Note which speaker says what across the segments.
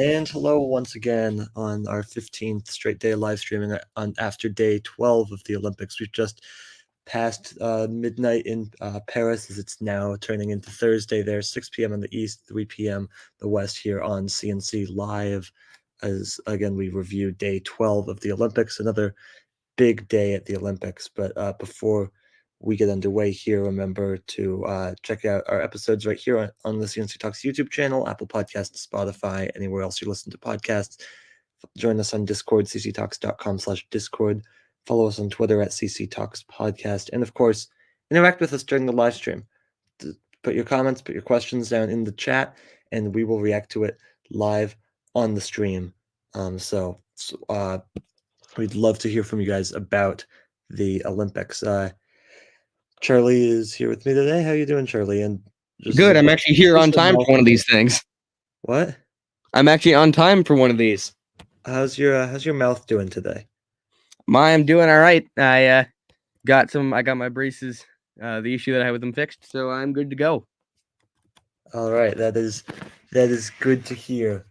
Speaker 1: And hello once again on our 15th straight day of live streaming on after day 12 of the Olympics. We've just passed midnight in Paris as it's now turning into Thursday there, 6 p.m. in the east, 3 p.m. the west here on C&C Live. As again, we review day 12 of the Olympics, another big day at the Olympics. But before we get underway here, remember to check out our episodes right here on the C&C Talks YouTube channel, Apple Podcasts, Spotify, anywhere else you listen to podcasts. Join us on Discord, cctalks.com/Discord. Follow us on Twitter at CC Talks Podcast. And of course, interact with us during the live stream. Put your comments, put your questions down in the chat, and we will react to it live on the stream. We'd love to hear from you guys about the Olympics. Charlie is here with me today. How you doing, Charlie? And
Speaker 2: good. I'm actually here on time for one of these things.
Speaker 1: What?
Speaker 2: I'm actually on time for one of these.
Speaker 1: How's your mouth doing today?
Speaker 2: I'm doing all right. I got my braces, the issue that I had with them fixed, so I'm good to go.
Speaker 1: All right, that is good to hear.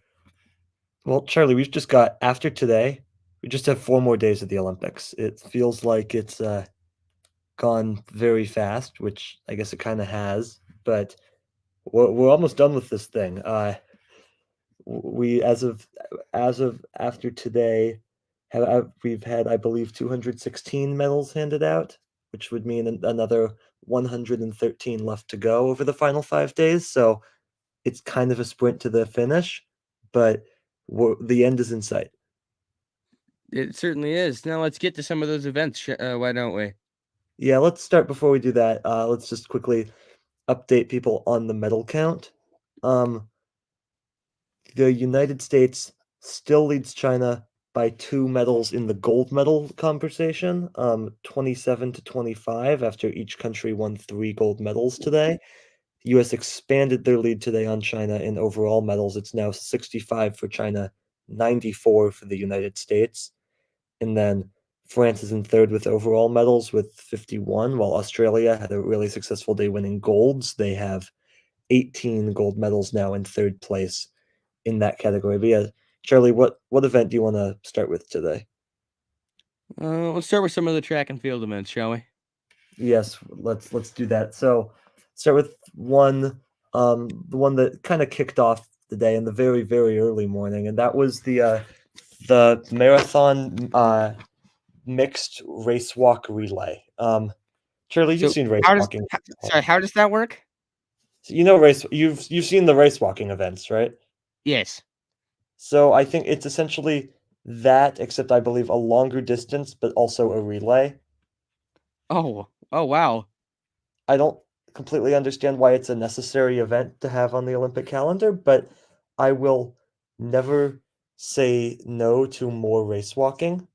Speaker 1: Well, Charlie, we've just got, after today, we just have 4 more days of the Olympics. It feels like it's gone very fast, which I guess it kind of has, but we're almost done with this thing. We as of after today we've had, I believe, 216 medals handed out, which would mean another 113 left to go over the final 5 days. So it's kind of a sprint to the finish, but the end is in sight.
Speaker 2: It certainly is. Now let's get to some of those events. Why don't we?
Speaker 1: Yeah, let's start. Before we do that, let's just quickly update people on the medal count. The United States still leads China by 2 medals in the gold medal conversation, 27-25, after each country won 3 gold medals today. The U.S. expanded their lead today on China in overall medals. It's now 65 for China, 94 for the United States. And then France is in third with overall medals with 51, while Australia had a really successful day winning golds. They have 18 gold medals now in third place in that category. But yeah, Charlie, what event do you want to start with today?
Speaker 2: Let's start with some of the track and field events, shall we?
Speaker 1: Yes, let's do that. So start with the one that kind of kicked off the day in the very, very early morning, and that was the marathon mixed race walk relay. Charlie, you've seen race walking.
Speaker 2: How does that work?
Speaker 1: So you've seen the race walking events, right?
Speaker 2: Yes.
Speaker 1: So I think it's essentially that, except I believe a longer distance, but also a relay.
Speaker 2: Oh wow.
Speaker 1: I don't completely understand why it's a necessary event to have on the Olympic calendar, but I will never say no to more race walking.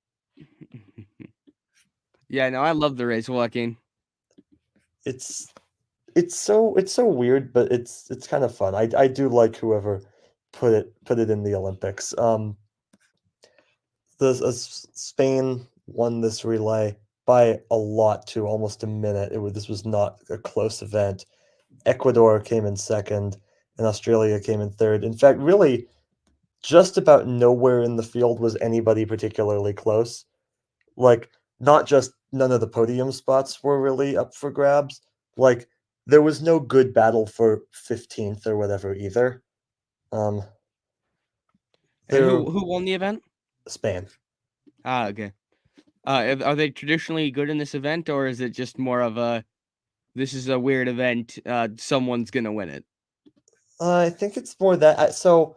Speaker 2: Yeah, no, I love the race walking.
Speaker 1: It's so weird, but it's kind of fun. I do like whoever put it in the Olympics. Spain won this relay by a lot too, almost a minute. This was not a close event. Ecuador came in second, and Australia came in third. In fact, really, just about nowhere in the field was anybody particularly close. Like, not just none of the podium spots were really up for grabs. Like, there was no good battle for 15th or whatever either.
Speaker 2: And who won the event?
Speaker 1: Spain.
Speaker 2: Okay. Are they traditionally good in this event, or is it just more of this is a weird event, someone's gonna win it?
Speaker 1: I think it's more that. So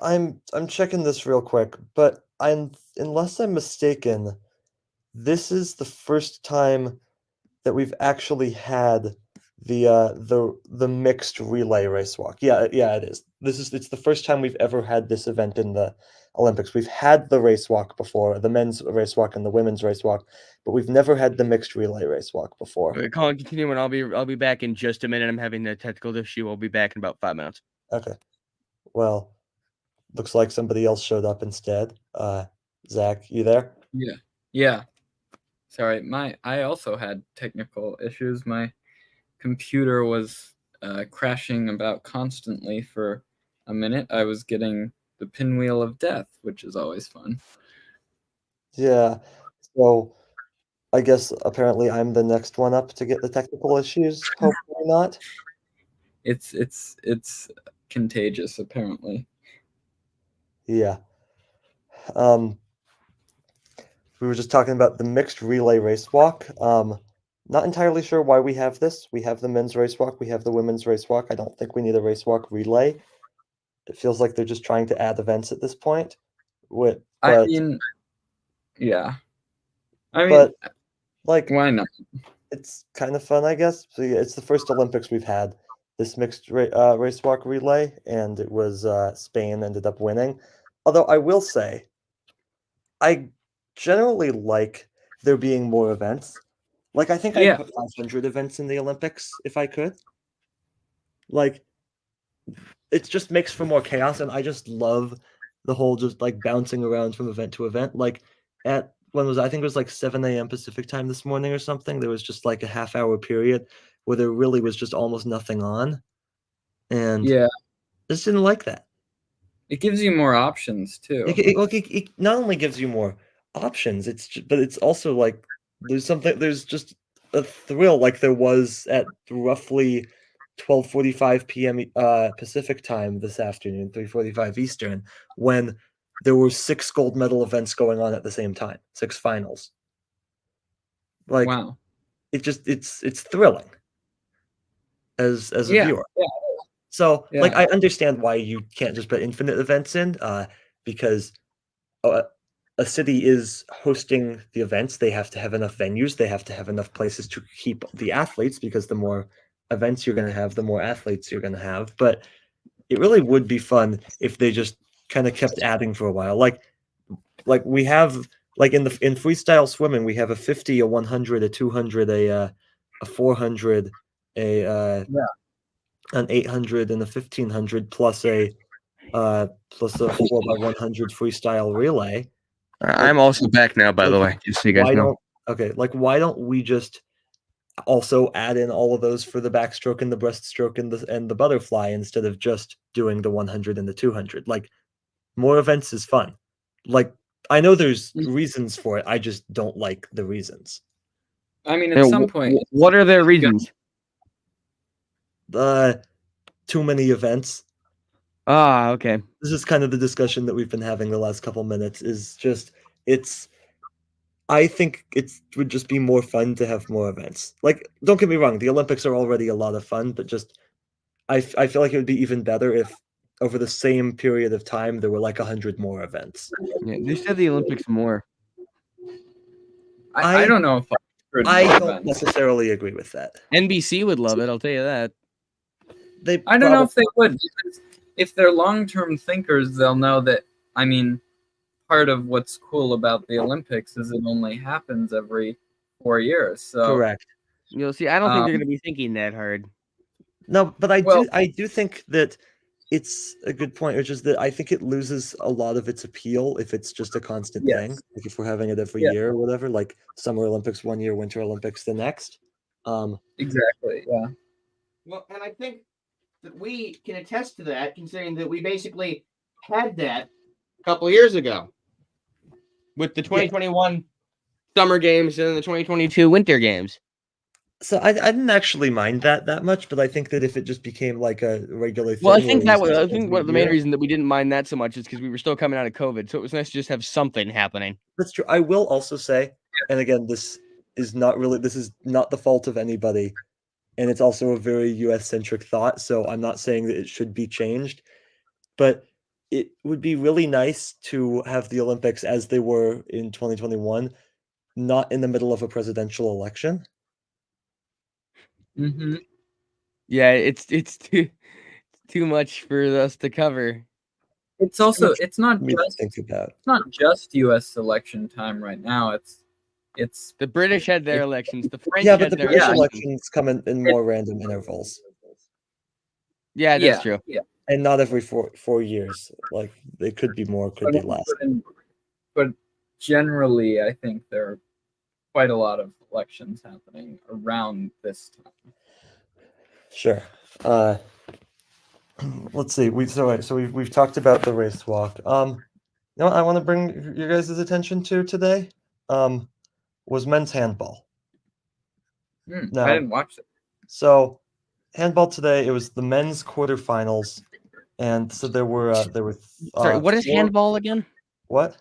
Speaker 1: I'm checking this real quick, but unless I'm mistaken, this is the first time that we've actually had the mixed relay race walk. Yeah, it is. It's the first time we've ever had this event in the Olympics. We've had the race walk before, the men's race walk and the women's race walk, but we've never had the mixed relay race walk before.
Speaker 2: Colin, continue, and I'll be back in just a minute. I'm having a technical issue. I'll be back in about 5 minutes.
Speaker 1: Okay. Well, looks like somebody else showed up instead. Zach, you there?
Speaker 3: Yeah. Sorry, I also had technical issues. My computer was crashing about constantly for a minute. I was getting the pinwheel of death, which is always fun.
Speaker 1: Yeah. So I guess apparently I'm the next one up to get the technical issues. Hopefully not.
Speaker 3: It's contagious, apparently.
Speaker 1: Yeah. We were just talking about the mixed relay race walk. Not entirely sure why we have this. We have the men's race walk, we have the women's race walk. I don't think we need a race walk relay. It feels like they're just trying to add events at this point.
Speaker 3: I mean, yeah. I mean,
Speaker 1: But like,
Speaker 3: why not?
Speaker 1: it's kind of fun, I guess. So yeah, it's the first Olympics we've had this mixed race walk relay, and it was Spain ended up winning. Although I will say, I generally like there being more events. Like, I think I'd
Speaker 3: Yeah.
Speaker 1: put 500 events in the Olympics if I could. Like, it just makes for more chaos, and I just love the whole just like bouncing around from event to event. Like, at I think it was like 7 a.m. Pacific time this morning or something. There was just like a half-hour period where there really was just almost nothing on, and
Speaker 3: Yeah.
Speaker 1: I just didn't like that.
Speaker 3: It gives you more options too.
Speaker 1: It not only gives you more options, but it's also like there's just a thrill like there was at roughly 12:45 p.m. Pacific time this afternoon, 3:45 Eastern, when there were 6 gold medal events going on at the same time, 6 finals. Like,
Speaker 3: Wow.
Speaker 1: it's thrilling as a
Speaker 3: Yeah.
Speaker 1: viewer.
Speaker 3: Yeah.
Speaker 1: So,
Speaker 3: Yeah.
Speaker 1: like, I understand why you can't just put infinite events in, because a city is hosting the events. They have to have enough venues. They have to have enough places to keep the athletes, because the more events you're going to have, the more athletes you're going to have. But it really would be fun if they just kind of kept adding for a while. Like we have like in freestyle swimming, we have a 50, a 100, a 200, a 400, an 800, and a 1500 plus a 4x100 freestyle relay.
Speaker 2: I'm also back now, by the way, just so you guys know.
Speaker 1: Why don't we just also add in all of those for the backstroke and the breaststroke and the butterfly instead of just doing the 100 and the 200? Like, more events is fun. Like, I know there's reasons for it. I just don't like the reasons.
Speaker 3: I mean, at some point,
Speaker 2: what are their reasons?
Speaker 1: Too many events.
Speaker 2: Okay.
Speaker 1: This is kind of the discussion that we've been having the last couple minutes. I think it would just be more fun to have more events. Like, don't get me wrong, the Olympics are already a lot of fun, but just I feel like it would be even better if over the same period of time there were like 100 more events.
Speaker 2: Yeah, they said the Olympics more.
Speaker 3: I don't know if
Speaker 1: I don't necessarily agree with that.
Speaker 2: NBC would love it, I'll tell you that.
Speaker 3: I don't know if they would. Because if they're long-term thinkers, they'll know that, I mean, part of what's cool about the Olympics is it only happens every 4 years. So
Speaker 1: correct.
Speaker 2: You'll see, I don't think they're going to be thinking that hard.
Speaker 1: No, but I do think that it's a good point, which is that I think it loses a lot of its appeal if it's just a constant thing. Like, if we're having it every year or whatever, like Summer Olympics one year, Winter Olympics the next.
Speaker 3: Exactly, yeah.
Speaker 2: Well, and I think that we can attest to that, considering that we basically had that a couple years ago with the 2021 Summer Games and the 2022 Winter Games.
Speaker 1: So I didn't actually mind that much, but I think that if it just became like a regular thing.
Speaker 2: Well, I think one of the main reasons that we didn't mind that so much is because we were still coming out of COVID, so it was nice to just have something happening.
Speaker 1: That's true. I will also say, and again, this is not the fault of anybody, and it's also a very US-centric thought, so I'm not saying that it should be changed, but it would be really nice to have the Olympics as they were in 2021, not in the middle of a presidential election.
Speaker 3: Mm-hmm.
Speaker 2: Yeah, it's too much for us to cover.
Speaker 3: It's also it's not
Speaker 1: me to
Speaker 3: just
Speaker 1: think about.
Speaker 3: U.S. selection time right now. It's
Speaker 2: The British had their elections. The French
Speaker 1: Yeah, but
Speaker 2: had
Speaker 1: the
Speaker 2: their
Speaker 1: British
Speaker 2: elections.
Speaker 1: elections come in more random intervals,
Speaker 2: Yeah, that's true.
Speaker 3: Yeah.
Speaker 1: and not every 4 years. Like it could be more, could be less.
Speaker 3: But generally, I think there are quite a lot of elections happening around this time.
Speaker 1: Sure. Let's see. We've talked about the race walk. You know what I want to bring your guys' attention to today? Was men's handball.
Speaker 3: I
Speaker 1: Now,
Speaker 3: didn't watch it.
Speaker 1: so handball today, it was the men's quarterfinals, and so there were
Speaker 2: Sorry, what is
Speaker 1: 4
Speaker 2: handball again?
Speaker 1: What?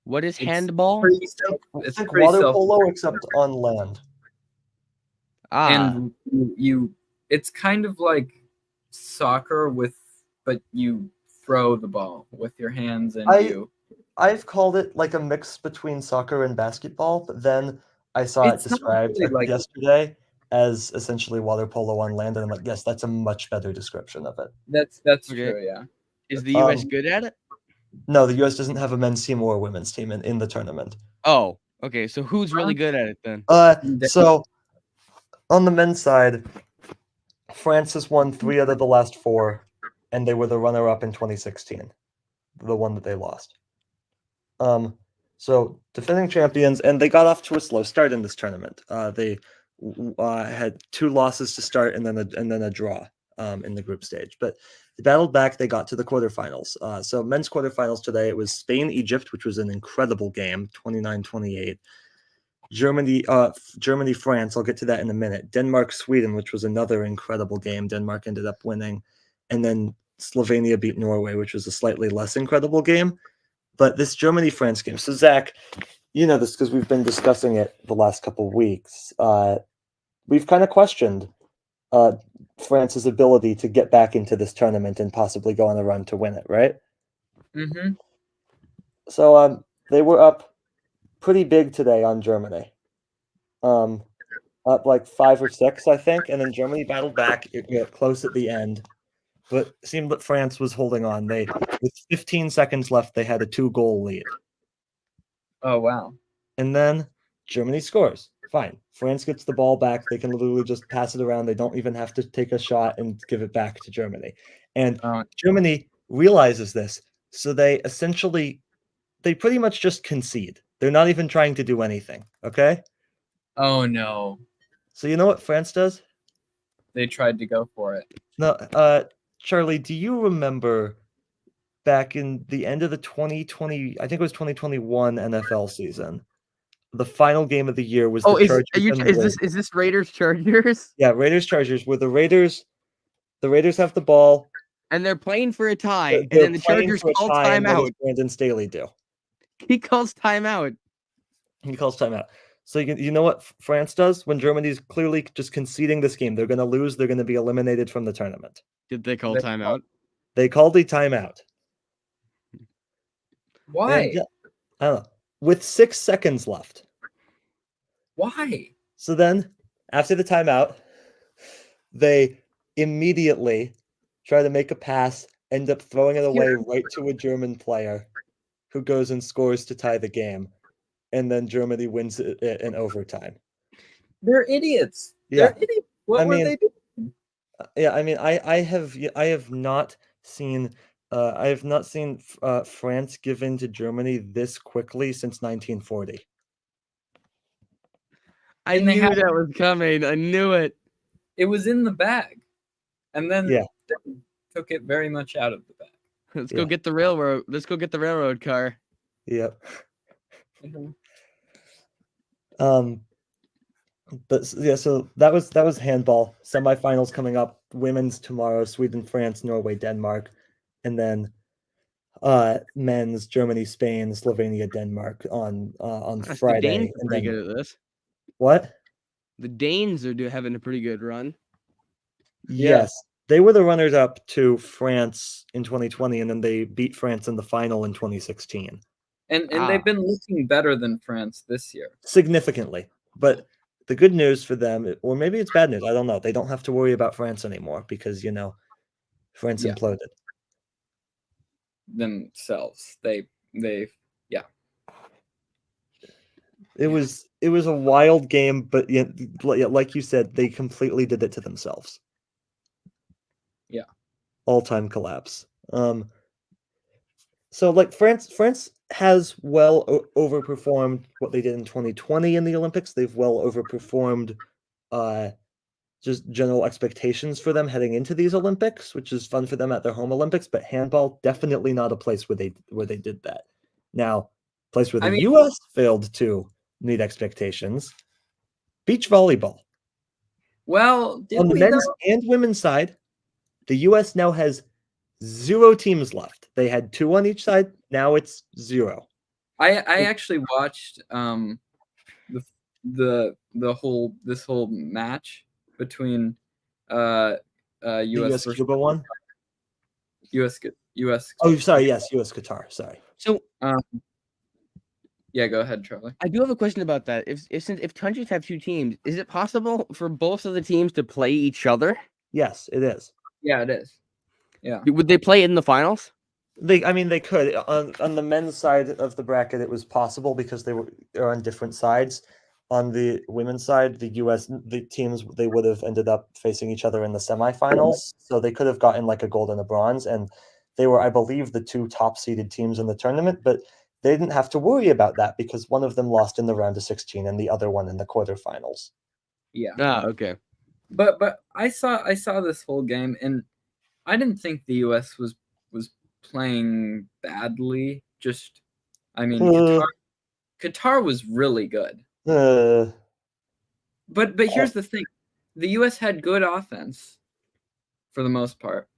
Speaker 2: What is
Speaker 3: It's
Speaker 2: handball?
Speaker 1: It's like
Speaker 3: pretty
Speaker 1: water
Speaker 3: self-
Speaker 1: polo except on land.
Speaker 3: And it's kind of like soccer but you throw the ball with your hands and
Speaker 1: I've called it like a mix between soccer and basketball, but then I saw it
Speaker 3: It's not
Speaker 1: described
Speaker 3: really like-
Speaker 1: yesterday as essentially water polo on land, and I'm like, yes, that's a much better description of it.
Speaker 3: That's
Speaker 2: Okay.
Speaker 3: true, yeah.
Speaker 2: Is the U.S. good at it?
Speaker 1: No, the U.S. doesn't have a men's team or a women's team in the tournament.
Speaker 2: Oh, okay. So who's really good at it then?
Speaker 1: So on the men's side, France has won 3 out of the last 4, and they were the runner-up in 2016, the one that they lost. So defending champions, and they got off to a slow start in this tournament. They had 2 losses to start, and then a draw in the group stage. But they battled back. They got to the quarterfinals. So men's quarterfinals today, it was Spain-Egypt, which was an incredible game, 29-28. Germany-France, I'll get to that in a minute. Denmark-Sweden, which was another incredible game. Denmark ended up winning. And then Slovenia beat Norway, which was a slightly less incredible game. But this Germany-France game, so Zach, you know this because we've been discussing it the last couple of weeks. We've kind of questioned France's ability to get back into this tournament and possibly go on a run to win it, right?
Speaker 3: Mm-hmm.
Speaker 1: So they were up pretty big today on Germany. Up like 5 or 6, I think, and then Germany battled back. It got close at the end, but it seemed that France was holding on. With 15 seconds left, they had a 2-goal lead.
Speaker 3: Oh, wow.
Speaker 1: And then Germany scores. Fine. France gets the ball back. They can literally just pass it around. They don't even have to take a shot and give it back to Germany. And Germany realizes this, so they pretty much just concede. They're not even trying to do anything, okay?
Speaker 3: Oh, no.
Speaker 1: So you know what France does?
Speaker 3: They tried to go for it.
Speaker 1: No, Charlie, do you remember back in the end of the 2020, I think it was 2021 NFL season, the final game of the year was the Chargers.
Speaker 2: Is this Raiders Chargers?
Speaker 1: Yeah, Raiders Chargers, where the Raiders have the ball.
Speaker 2: And they're playing for a tie, and then the Chargers call timeout.
Speaker 1: What does Brandon Staley do?
Speaker 2: He calls timeout.
Speaker 1: He calls timeout. So you know what France does when Germany's clearly just conceding this game? They're going to lose. They're going to be eliminated from the tournament.
Speaker 2: Did they call timeout?
Speaker 1: They called a timeout.
Speaker 3: Why?
Speaker 1: And, I don't know. With 6 seconds left.
Speaker 3: Why?
Speaker 1: So then, after the timeout, they immediately try to make a pass, end up throwing it away right to a German player who goes and scores to tie the game. And then Germany wins it in overtime.
Speaker 3: They're idiots.
Speaker 1: Yeah.
Speaker 3: They're idiots. What were they doing?
Speaker 1: Yeah, I mean, I have not seen France give in to Germany this quickly since 1940.
Speaker 2: I knew that was coming. I knew it.
Speaker 3: It was in the bag, and then
Speaker 1: they
Speaker 3: took it very much out of the bag.
Speaker 2: Let's go get the railroad. Let's go get the railroad car.
Speaker 1: Yep.
Speaker 3: Mm-hmm.
Speaker 1: But yeah, so that was handball. Semifinals coming up. Women's tomorrow. Sweden, France, Norway, Denmark, and then men's Germany, Spain, Slovenia, Denmark on Friday.
Speaker 2: The Danes are pretty good at this.
Speaker 1: What?
Speaker 2: The Danes are having a pretty good run.
Speaker 1: Yes. They were the runners-up to France in 2020, and then they beat France in the final in 2016.
Speaker 3: And they've been looking better than France this year.
Speaker 1: Significantly. But the good news for them, or maybe it's bad news, I don't know. They don't have to worry about France anymore because, France imploded.
Speaker 3: themselves. They
Speaker 1: It was a wild game, but like you said, they completely did it to themselves.
Speaker 3: Yeah.
Speaker 1: All-time collapse. So like France has well overperformed what they did in 2020 in the Olympics. They've well overperformed just general expectations for them heading into these Olympics, which is fun for them at their home Olympics, but handball definitely not a place where they did that. Now, place where the US failed to meet expectations, beach volleyball.
Speaker 3: Well,
Speaker 1: on the men's and women's side, the US now has 0 teams left. They had 2 on each side. Now it's 0.
Speaker 3: I actually watched the whole match between US versus
Speaker 1: Cuba one.
Speaker 3: US.
Speaker 1: Oh, sorry. Yes, US Qatar. Sorry.
Speaker 4: So
Speaker 3: yeah, go ahead, Charlie.
Speaker 4: I do have a question about that. If countries have 2 teams, is it possible for both of the teams to play each other?
Speaker 1: Yes, it is.
Speaker 3: Yeah, it is. Yeah.
Speaker 4: Would they play it in the finals?
Speaker 1: They could. On the men's side of the bracket, it was possible because they're on different sides. On the women's side, the teams, they would have ended up facing each other in the semifinals, so they could have gotten like a gold and a bronze, and they were, I believe, the 2 top-seeded teams in the tournament, but they didn't have to worry about that because one of them lost in the round of 16 and the other one in the quarterfinals.
Speaker 3: Yeah.
Speaker 4: Ah, okay.
Speaker 3: But I saw this whole game, and I didn't think the US was playing badly. Just, I mean, Qatar was really good. But here's the thing. The US had good offense for the most part,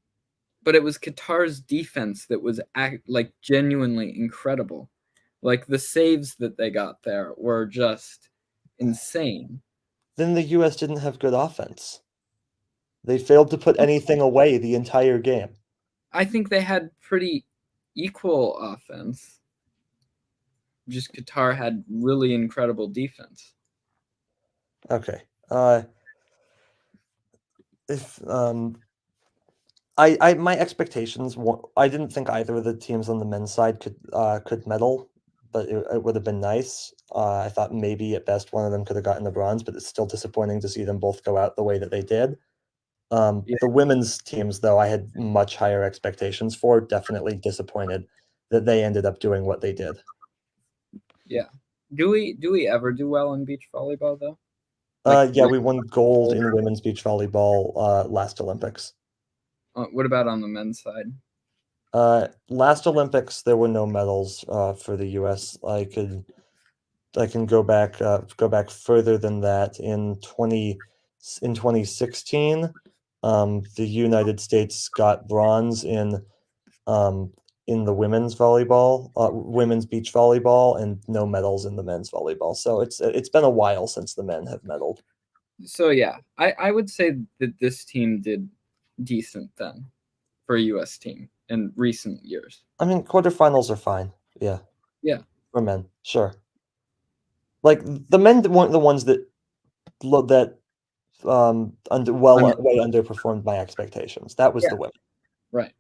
Speaker 3: but it was Qatar's defense that was like genuinely incredible. Like the saves that they got there were just insane.
Speaker 1: Then the US didn't have good offense. They failed to put anything away the entire game.
Speaker 3: I think they had pretty equal offense. Just Qatar had really incredible defense.
Speaker 1: Okay. If I my expectations, I didn't think either of the teams on the men's side could medal, but it would have been nice. I thought maybe at best one of them could have gotten the bronze, but it's still disappointing to see them both go out the way that they did. The women's teams, though, I had much higher expectations for. Definitely disappointed that they ended up doing what they did.
Speaker 3: Yeah. Do we ever do well in beach volleyball though?
Speaker 1: Yeah, we won gold in women's beach volleyball last Olympics.
Speaker 3: What about on the men's side?
Speaker 1: Last Olympics, there were no medals for the U.S. I can go back further than that. In 2016, the United States got bronze in the women's volleyball, women's beach volleyball, and no medals in the men's volleyball. So it's been a while since the men have medaled.
Speaker 3: So yeah, I would say that this team did decent then for a U.S. team in recent years.
Speaker 1: I mean, quarterfinals are fine. Yeah.
Speaker 3: Yeah.
Speaker 1: For men, sure. Like the men weren't the ones that way underperformed my expectations. That was the women.
Speaker 3: Right.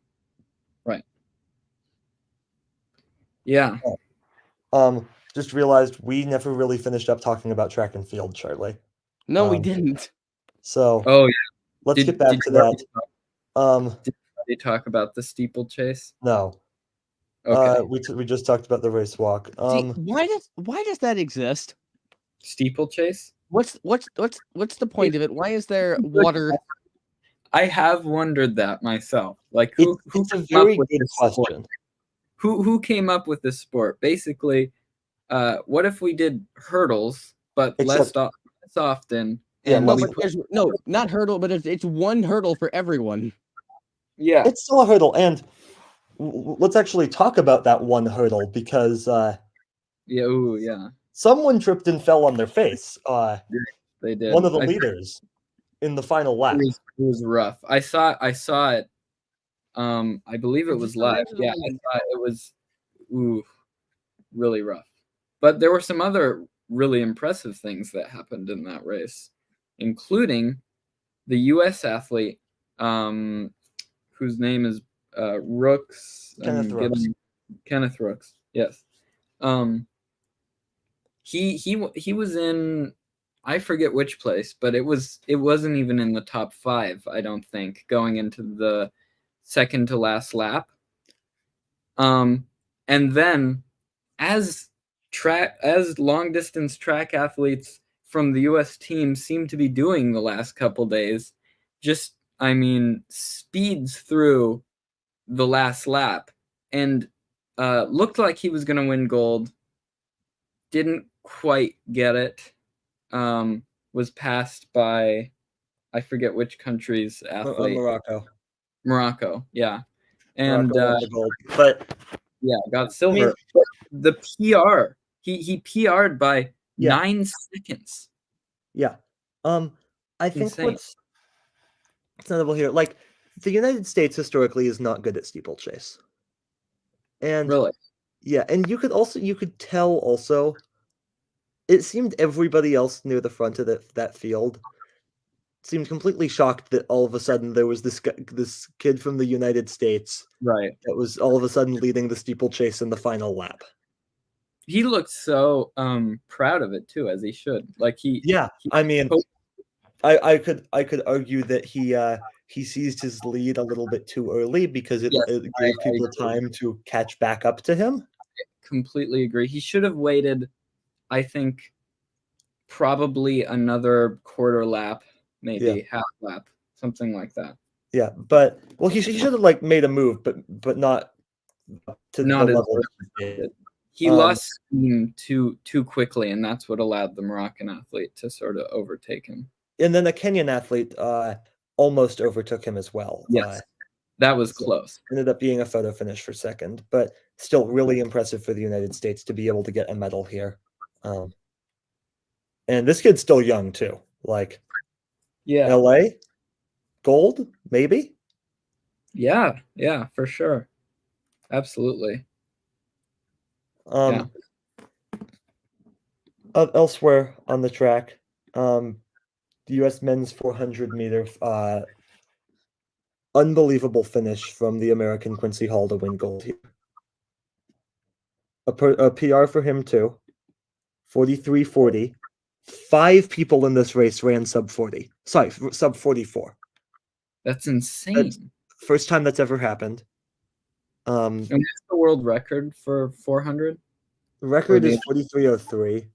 Speaker 3: Yeah.
Speaker 1: Just realized we never really finished up talking about track and field, Charlie.
Speaker 4: No, we didn't.
Speaker 1: So
Speaker 3: Oh yeah.
Speaker 1: Let's get back to that.
Speaker 3: Did they talk about the steeplechase?
Speaker 1: No.
Speaker 3: Okay.
Speaker 1: We just talked about the race walk.
Speaker 4: See, why does that exist?
Speaker 3: Steeplechase?
Speaker 4: What's the point of it? Why is there water?
Speaker 3: I have wondered that myself. Like
Speaker 1: it's a very good question.
Speaker 3: Who came up with this sport? Basically, what if we did hurdles, but less often?
Speaker 4: Yeah, not hurdle, but it's one hurdle for everyone.
Speaker 3: Yeah,
Speaker 1: it's still a hurdle, and let's actually talk about that one hurdle because someone tripped and fell on their face.
Speaker 3: They did.
Speaker 1: One of the leaders in the final lap.
Speaker 3: It was rough. I saw it. I believe it was live. Yeah, I thought it was really rough. But there were some other really impressive things that happened in that race, including the U.S. athlete whose name is Rooks.
Speaker 1: Kenneth Rooks.
Speaker 3: Kenneth Rooks. Yes. He was in, I forget which place, but it wasn't even in the top 5, I don't think, going into the second to last lap. And then as long distance track athletes from the US team seem to be doing the last couple days, just speeds through the last lap and looked like he was going to win gold. Didn't quite get it. Was passed by, I forget which country's athlete. Morocco, yeah. And
Speaker 1: Morocco won the gold, but
Speaker 3: yeah, got silver. But the PR, he PR'd by 9 seconds.
Speaker 1: Yeah. I think
Speaker 3: Insane.
Speaker 1: what's notable here, like the United States historically is not good at steeplechase. And
Speaker 3: Really?
Speaker 1: yeah, and you could tell also, it seemed everybody else near the front of that field seemed completely shocked that all of a sudden there was this kid from the United States,
Speaker 3: right,
Speaker 1: that was all of a sudden leading the steeplechase in the final lap.
Speaker 3: He looked so proud of it too, as he should. Like
Speaker 1: I could argue that he seized his lead a little bit too early because it gave people time to catch back up to him.
Speaker 3: Completely agree. He should have waited, I think, probably another quarter lap, maybe half lap, something like that.
Speaker 1: Yeah, but he should have made a move, but not to the level.
Speaker 3: He lost steam too quickly, and that's what allowed the Moroccan athlete to sort of overtake him.
Speaker 1: And then a Kenyan athlete almost overtook him as well.
Speaker 3: Yes, that was close.
Speaker 1: Ended up being a photo finish for second, but still really impressive for the United States to be able to get a medal here. And this kid's still young too. LA, gold, maybe?
Speaker 3: Yeah, for sure. Absolutely.
Speaker 1: Elsewhere on the track, the U.S. men's 400 meter, unbelievable finish from the American Quincy Hall to win gold here. A PR for him too, 43:40. 5 people in this race ran sub 40. Sorry, sub 44.
Speaker 3: That's insane.
Speaker 1: That's first time that's ever happened.
Speaker 3: And what's the world record for 400?
Speaker 1: The record is 43:03.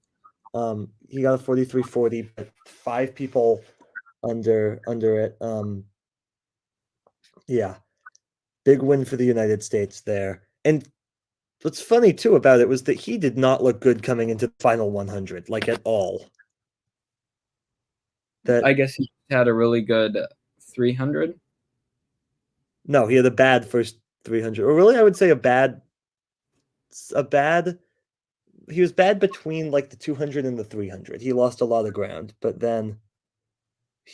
Speaker 1: He got a 43:40, but 5 people under it. Yeah, big win for the United States there. And what's funny too about it was that he did not look good coming into the final 100, at all.
Speaker 3: I guess he had a really good 300.
Speaker 1: No, he had a bad first 300. Or really, I would say a bad. He was bad between the 200 and the 300. He lost a lot of ground, but then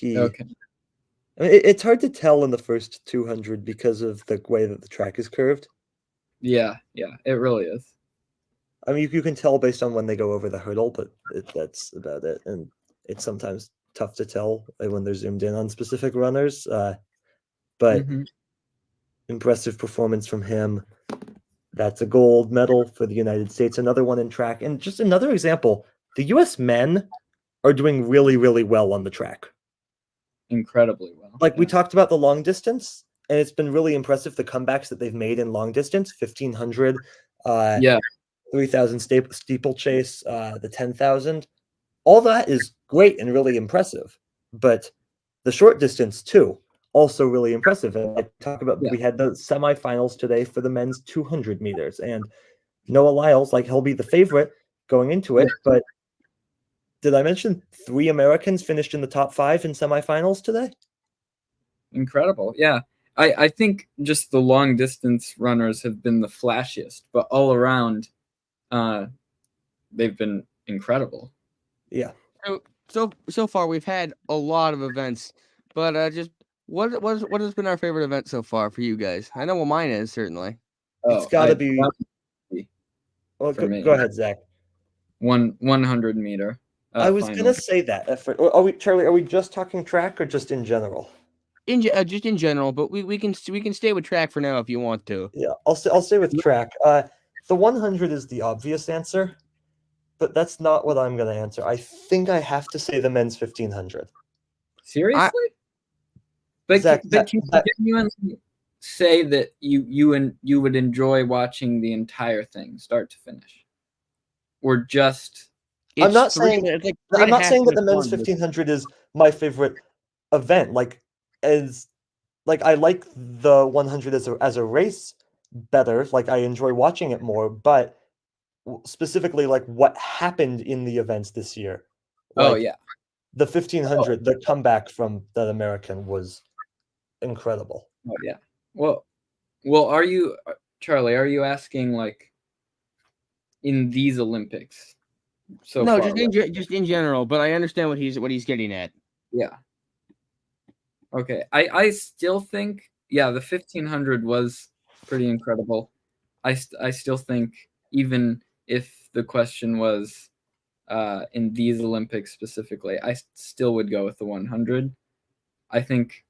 Speaker 3: Okay.
Speaker 1: It's hard to tell in the first 200 because of the way that the track is curved.
Speaker 3: Yeah, it really is.
Speaker 1: You can tell based on when they go over the hurdle, but that's about it. And it's sometimes tough to tell when they're zoomed in on specific runners. But impressive performance from him. That's a gold medal for the United States. Another one in track. And just another example, the U.S. men are doing really, really well on the track.
Speaker 3: Incredibly well.
Speaker 1: We talked about the long distance, and it's been really impressive the comebacks that they've made in long distance, 1,500, 3,000 steeplechase, the 10,000. All that is great and really impressive. But the short distance, too, also really impressive. And we had the semifinals today for the men's 200 meters, and Noah Lyles, he'll be the favorite going into it. But did I mention 3 Americans finished in the top 5 in semifinals today?
Speaker 3: Incredible. Yeah. I think just the long distance runners have been the flashiest, but all around, they've been incredible.
Speaker 1: Yeah.
Speaker 4: So far we've had a lot of events, but just what has been our favorite event so far for you guys? I know what mine is, certainly.
Speaker 1: It's got to be. Well, go ahead, Zach.
Speaker 3: 100 meter.
Speaker 1: I was gonna say that. Are we, Charlie? Are we just talking track or just in general?
Speaker 4: just in general, but we can stay with track for now if you want to.
Speaker 1: Yeah, I'll stay with track. The 100 is the obvious answer, but that's not what I'm going to answer. I think I have to say the men's 1500.
Speaker 3: Seriously?
Speaker 1: Zach,
Speaker 3: But can you genuinely say that you would enjoy watching the entire thing, start to finish, or just?
Speaker 1: I'm not
Speaker 4: It's three-
Speaker 1: saying
Speaker 4: it's like
Speaker 1: I'm not
Speaker 4: 3.5
Speaker 1: saying that the
Speaker 4: minutes
Speaker 1: men's
Speaker 4: long.
Speaker 1: 1500 is my favorite event. Like I like the 100 as a race better. Like I enjoy watching it more, but specifically like what happened in the events this year.
Speaker 3: Oh
Speaker 1: Like
Speaker 3: yeah.
Speaker 1: the 1500, the comeback from that American was incredible.
Speaker 3: Oh yeah. Well, are you, Charlie? Are you asking like in these Olympics? So
Speaker 4: No,
Speaker 3: far,
Speaker 4: just in general, but I understand what he's getting at.
Speaker 3: yeah. Okay, I still think the 1500 was pretty incredible. I still think even if the question was in these Olympics specifically, I still would go with the 100. I think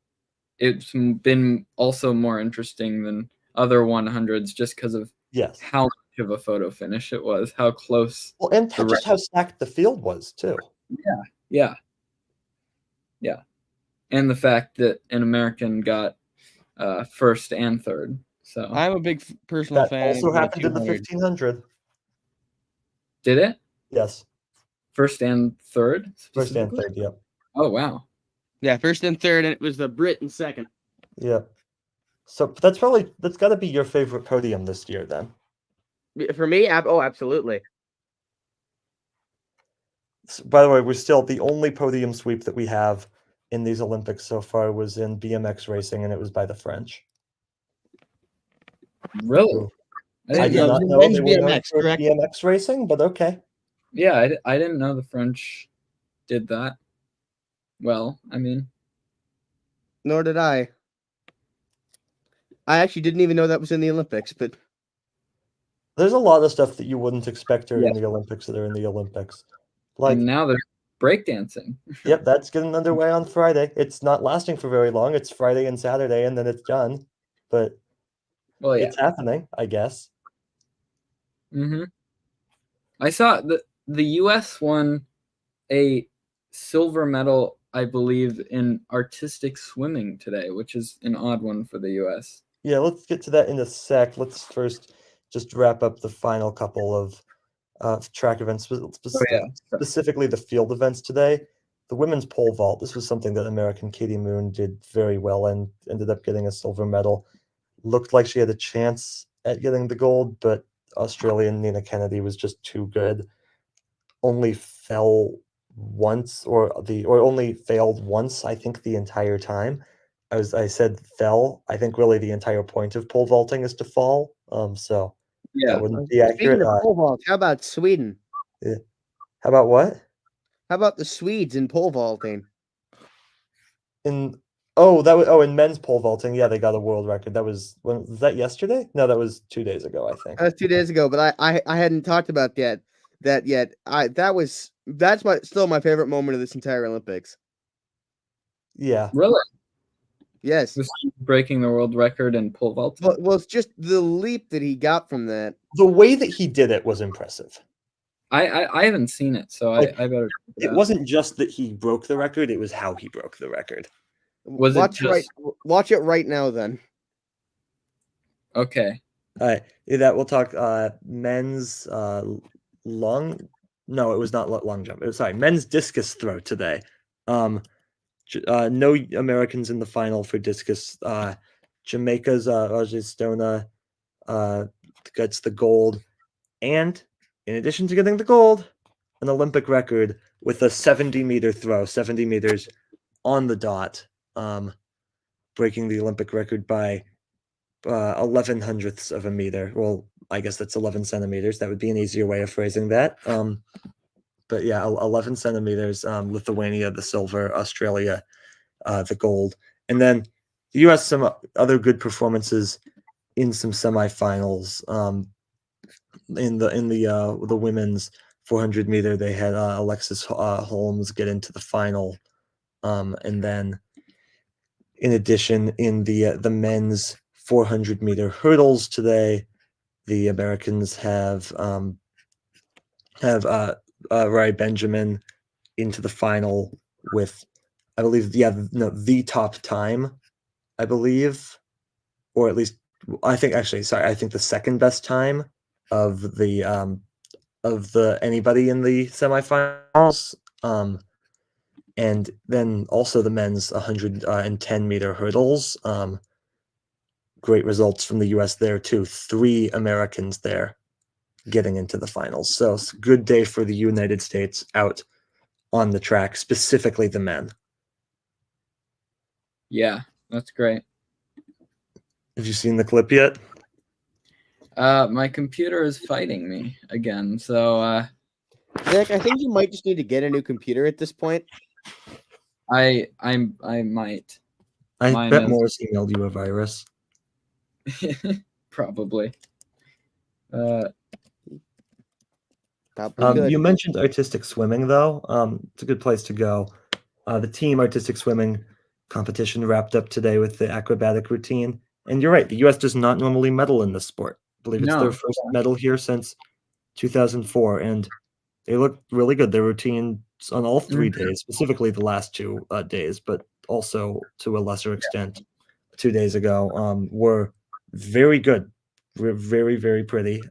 Speaker 3: it's been also more interesting than other 100s just because of
Speaker 1: Yes.
Speaker 3: how much of a photo finish it was, how close.
Speaker 1: Well, and just how stacked the field was too.
Speaker 3: Yeah. And the fact that an American got first and third. So
Speaker 4: I'm a big personal
Speaker 1: That
Speaker 4: fan
Speaker 1: also
Speaker 4: of the
Speaker 1: happened in the
Speaker 4: 200.
Speaker 1: 1500.
Speaker 3: did it
Speaker 1: Yes,
Speaker 3: first and third?
Speaker 1: first and
Speaker 3: Specifically?
Speaker 1: third. Yep.
Speaker 3: Oh wow.
Speaker 4: Yeah, first and third, and it was the Brit in second.
Speaker 1: Yep. So that's got to be your favorite podium this year, then.
Speaker 4: For me, absolutely.
Speaker 1: By the way, we're still the only podium sweep that we have in these Olympics so far was in BMX racing, and it was by the French.
Speaker 3: Really?
Speaker 1: Ooh.
Speaker 3: I
Speaker 1: I
Speaker 3: didn't
Speaker 1: did
Speaker 3: know.
Speaker 1: not
Speaker 4: the
Speaker 1: know
Speaker 4: men's
Speaker 1: they were known
Speaker 4: BMX,
Speaker 1: for
Speaker 4: correct?
Speaker 1: BMX racing, but okay.
Speaker 3: Yeah, I didn't know the French did that. Well, I mean,
Speaker 4: Nor did I. I actually didn't even know that was in the Olympics, but
Speaker 1: There's a lot of stuff that you wouldn't expect are in
Speaker 3: Yeah.
Speaker 1: the Olympics that are in the Olympics. Like,
Speaker 3: and now they're breakdancing.
Speaker 1: yep, that's getting underway on Friday. It's not lasting for very long. It's Friday and Saturday, and then it's done. But
Speaker 3: Well, yeah.
Speaker 1: it's happening, I guess.
Speaker 3: Mm-hmm. I saw the U.S. won a silver medal, I believe, in artistic swimming today, which is an odd one for the U.S.
Speaker 1: Yeah, let's get to that in a sec. Let's first just wrap up the final couple of track events, specifically the field events today. The women's pole vault, this was something that American Katie Moon did very well and ended up getting a silver medal. Looked like she had a chance at getting the gold, but Australian Nina Kennedy was just too good. Only fell once or only failed once, I think, the entire time. I said fell. I think really the entire point of pole vaulting is to fall. So
Speaker 3: Yeah.
Speaker 1: that wouldn't be accurate.
Speaker 4: speaking of pole vault, how about Sweden?
Speaker 1: How about what?
Speaker 4: How about the Swedes in pole vaulting?
Speaker 1: In men's pole vaulting, yeah, they got a world record. That was that yesterday? No, that was 2 days ago, I think.
Speaker 4: That was 2 days ago, but I hadn't talked about that yet. That's still my favorite moment of this entire Olympics.
Speaker 1: Yeah.
Speaker 3: Really?
Speaker 4: Yes.
Speaker 3: Was he breaking the world record in pole vault?
Speaker 4: Well, it's just the leap that he got from that.
Speaker 1: The way that he did it was impressive.
Speaker 3: I haven't seen it, so I better.
Speaker 1: It wasn't just that he broke the record; it was how he broke the record.
Speaker 4: Watch it right now, then.
Speaker 3: Okay.
Speaker 1: All right, that we'll talk men's long. No, it was not long jump. It was men's discus throw today. No Americans in the final for discus. Jamaica's Roger Stona gets the gold, and in addition to getting the gold, an Olympic record with a 70-meter throw, 70 meters on the dot, breaking the Olympic record by 11 hundredths of a meter. Well, I guess that's 11 centimeters. That would be an easier way of phrasing that. But yeah, 11 centimeters. Lithuania, the silver. Australia, the gold. And then the U.S. some other good performances in some semifinals. In the women's 400 meter, they had Alexis Holmes get into the final, and then In addition, in the men's 400-meter hurdles today, the Americans have Rai Benjamin into the final with, I believe, the top time, I believe, or at least I think the second best time of the anybody in the semifinals. And then also the men's 110-meter hurdles. Great results from the U.S. there too. 3 Americans there getting into the finals. So it's a good day for the United States out on the track, specifically the men.
Speaker 3: Yeah, that's great.
Speaker 1: Have you seen the clip yet?
Speaker 3: My computer is fighting me again, so
Speaker 4: Zach, I think you might just need to get a new computer at this point.
Speaker 3: I might
Speaker 1: I
Speaker 3: Mine
Speaker 1: bet
Speaker 3: is-
Speaker 1: Morris emailed you a virus.
Speaker 3: probably.
Speaker 4: Probably good.
Speaker 1: You mentioned artistic swimming, though. It's a good place to go. The team artistic swimming competition wrapped up today with the acrobatic routine. And you're right, the U.S. does not normally medal in this sport. I believe it's their
Speaker 3: No.
Speaker 1: first medal here since 2004, and they look really good. Their routines on all 3 days, specifically the last 2 days, but also to a lesser extent 2 days ago, were very good. We're very, very pretty.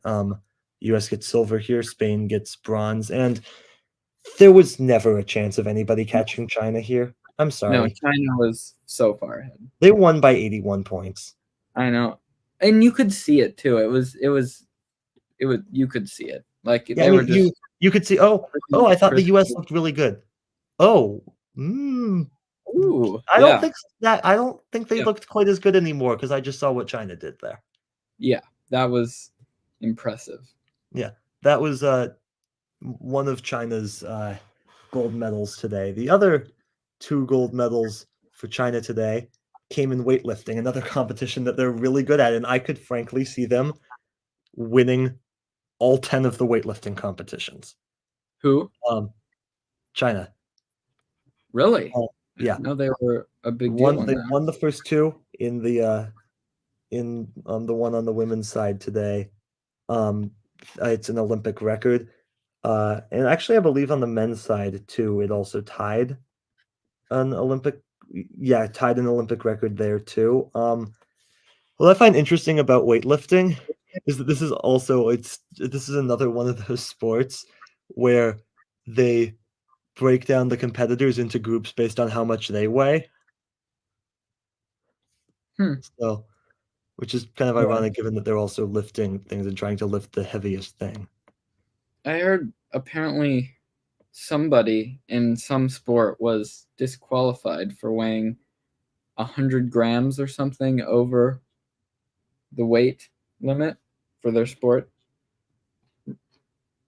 Speaker 1: U.S. gets silver here, Spain gets bronze, and there was never a chance of anybody catching China here. I'm
Speaker 3: No,
Speaker 1: sorry.
Speaker 3: China was so far ahead.
Speaker 1: They won by 81 points.
Speaker 3: I know, and you could see it too. It was. You could see it. Like
Speaker 1: Yeah,
Speaker 3: they
Speaker 1: I
Speaker 3: were
Speaker 1: mean,
Speaker 3: just.
Speaker 1: you could see. Oh, I thought the U.S. looked really good. Oh,
Speaker 3: Ooh,
Speaker 1: I
Speaker 3: yeah,
Speaker 1: don't think they
Speaker 3: Yeah.
Speaker 1: looked quite as good anymore because I just saw what China did there.
Speaker 3: yeah. That was impressive.
Speaker 1: Yeah, that was one of China's gold medals today. The other 2 gold medals for China today came in weightlifting, another competition that they're really good at, and I could frankly see them winning all 10 of the weightlifting competitions.
Speaker 3: Who?
Speaker 1: China.
Speaker 3: Really?
Speaker 1: Yeah.
Speaker 3: No, they were a big deal.
Speaker 1: They won the first 2 in the one on the women's side today. It's an Olympic record. And actually, I believe on the men's side too, it also tied an Olympic record there too. What I find interesting about weightlifting is that this is another one of those sports where they break down the competitors into groups based on how much they weigh. So, which is kind of
Speaker 3: Yeah.
Speaker 1: ironic given that they're also lifting things and trying to lift the heaviest thing.
Speaker 3: I heard apparently somebody in some sport was disqualified for weighing 100 grams or something over the weight limit for their sport.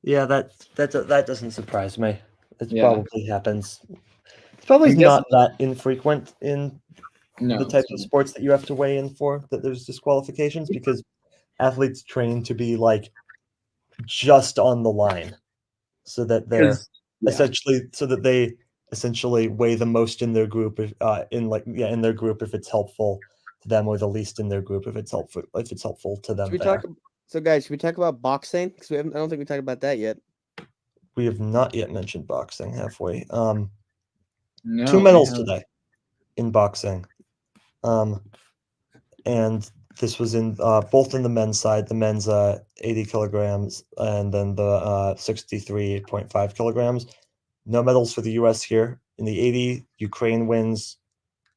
Speaker 1: Yeah, that doesn't surprise me. It
Speaker 3: Yeah.
Speaker 1: probably happens. It's probably
Speaker 3: I'm guessing-
Speaker 1: not that infrequent in
Speaker 3: No,
Speaker 1: the types of sports that you have to weigh in for that there's disqualifications because athletes train to be like just on the line so that they're
Speaker 3: 'cause- yeah.
Speaker 1: they essentially weigh the most in their group if in their group if it's helpful to them, or the least in their group if it's helpful to them.
Speaker 4: So guys, should we talk about boxing? Because I don't think we talked about that yet.
Speaker 1: We have not yet mentioned boxing, have we?
Speaker 3: No,
Speaker 1: 2
Speaker 3: we
Speaker 1: medals
Speaker 3: haven't.
Speaker 1: today in boxing. And this was in both in the men's side, the men's 80 kilograms and then the 63.5 kilograms. No medals for the U.S. here. In the 80, Ukraine wins.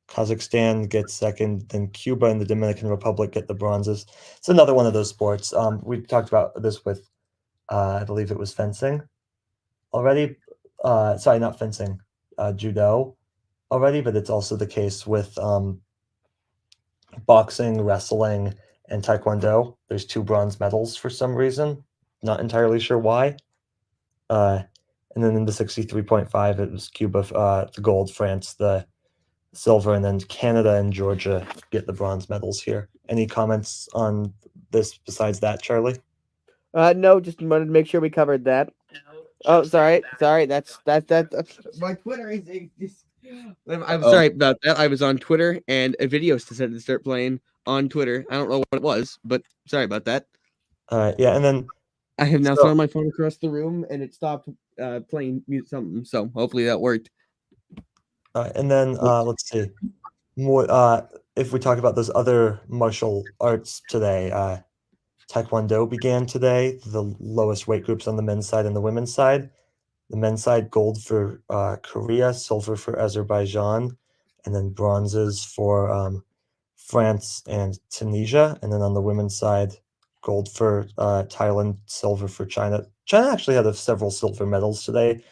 Speaker 1: Kazakhstan gets second. Then Cuba and the Dominican Republic get the bronzes. It's another one of those sports. We talked about this with, I believe it was fencing already. Sorry, not fencing, judo already, but it's also the case with boxing, wrestling, and taekwondo. There's 2 bronze medals for some reason. Not entirely sure why. And then in the 63.5, it was Cuba, the gold, France, the silver, and then Canada and Georgia get the bronze medals here. Any comments on this besides that, Charlie?
Speaker 4: No, just wanted to make sure we covered that. Oh, sorry. That's my Twitter is I'm
Speaker 3: Uh-oh.
Speaker 4: sorry about that. I was on Twitter and a video decided to start playing on Twitter. I don't know what it was, but sorry about that.
Speaker 1: Yeah, and then
Speaker 4: I have now
Speaker 1: So-
Speaker 4: thrown my phone across the room and it stopped playing mute something. So hopefully that worked.
Speaker 1: and then let's see. More if we talk about those other martial arts today, taekwondo began today. The lowest weight groups on the men's side and the women's side. The men's side, gold for Korea, silver for Azerbaijan, and then bronzes for France and Tunisia. And then on the women's side, gold for Thailand, silver for China. China actually had several silver medals today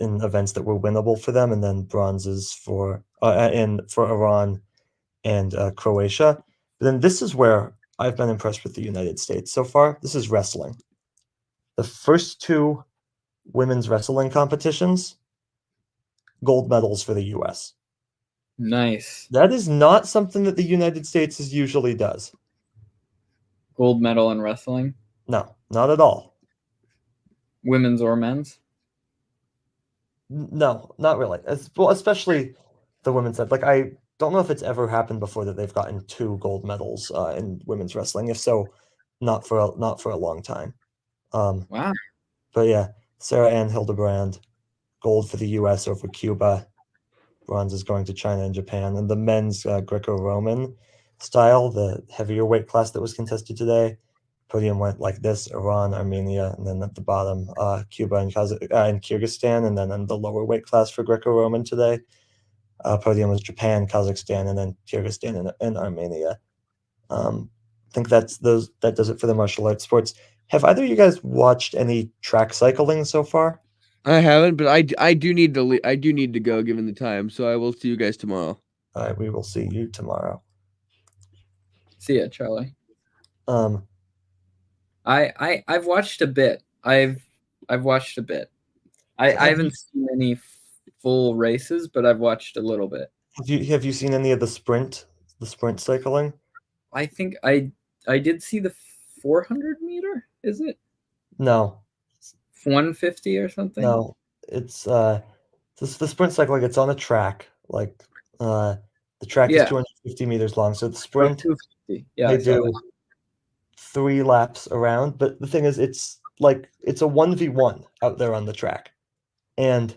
Speaker 1: in events that were winnable for them, and then bronzes for Iran and Croatia. But then this is where I've been impressed with the United States so far. This is wrestling. The first two women's wrestling competitions, gold medals for the US.
Speaker 3: Nice.
Speaker 1: That is not something that the United States usually does.
Speaker 3: Gold medal in wrestling,
Speaker 1: No, not at all.
Speaker 3: women's or men's.
Speaker 1: No, not really. Well, especially the women's side. Like, I don't know if it's ever happened before that they've gotten two gold medals in women's wrestling. If so, not for a long time.
Speaker 3: Wow.
Speaker 1: But yeah, Sarah Ann Hildebrand, gold for the U.S. over Cuba. Bronze is going to China and Japan. And the men's Greco-Roman style, the heavier weight class that was contested today, podium went like this: Iran, Armenia, and then at the bottom, Cuba and Kyrgyzstan. And then in the lower weight class for Greco-Roman today, podium was Japan, Kazakhstan, and then Kyrgyzstan and Armenia. I think that does it for the martial arts sports. Have either of you guys watched any track cycling so far?
Speaker 4: I haven't, but I do need to I do need to go given the time. So I will see you guys tomorrow.
Speaker 1: All right, we will see you tomorrow.
Speaker 3: See ya, Charlie.
Speaker 1: Um,
Speaker 3: I've watched a bit. I've watched a bit. I haven't seen any full races, but I've watched a little bit.
Speaker 1: have you seen any of the sprint cycling?
Speaker 3: I think I did see the 400 meter. Is it
Speaker 1: No,
Speaker 3: 150 or something?
Speaker 1: no, it's the sprint cycling. It's on a track. Like the track is
Speaker 3: Yeah.
Speaker 1: 250 meters long. So the
Speaker 3: Oh,
Speaker 1: sprint
Speaker 3: 250. Yeah,
Speaker 1: they
Speaker 3: I saw
Speaker 1: do
Speaker 3: that.
Speaker 1: 3 laps around. But the thing is, it's a 1v1 out there on the track, and